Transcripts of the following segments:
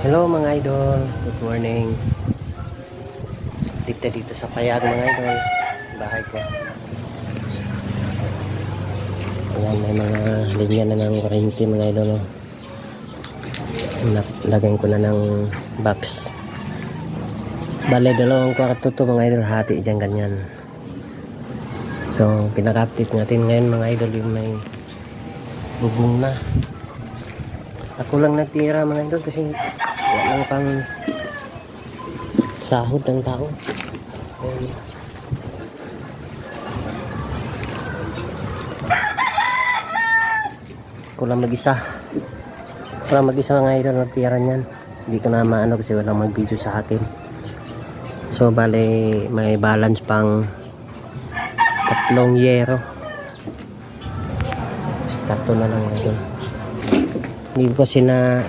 Hello mga idol, good morning. Dito sa Payag mga idol, bahay ko. Ayan, may mga linya na ng kuryente mga idol. Oh. Lagyan ko na ng box. Bale, dalawang kwarto to mga idol, hati dyan ganyan. So, pinaka-update natin ngayon mga idol yung may bubong na. Ako lang natira mga idol kasi wala lang pang sahod ng tao. Ayan. Kulang mag-isa mga idol natira niyan. Hindi ko na maano kasi walang mag-video sa akin. So bale may balance pang 3 yero. 3 na lang idol. Hindi ko kasi na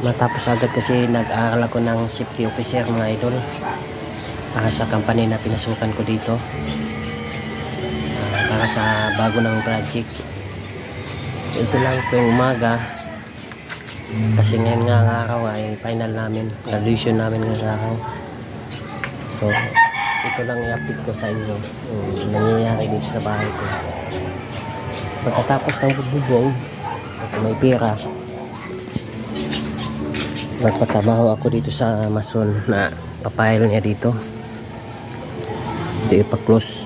matapos agad kasi nag-aaral ako ng safety officer mga idol. Para sa company na pinasukan ko dito. Para sa bago ng project. Ito lang po yung umaga kasi ngayon nga ang araw ay final namin, graduation namin ngayong araw. So ito lang i-update ko sa inyo yung nangyayari dito sa bahay ko. Pagkatapos ng bubong may pera, nagpatrabaho ako dito sa mason na papayal niya dito. Ito ipa-close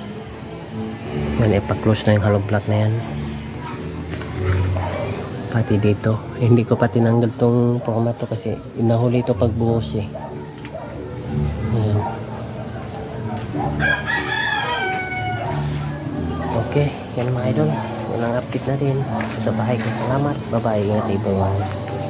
yan, ipa-close na yung hollow block na yan. Pati dito hindi ko pa tinanggal tong formato kasi inahuli ito pagbuhos eh. Ayan. Okay, yan mga idol, yun ang update natin sa bahay ko. Salamat, bye bye, ingat, bye bye.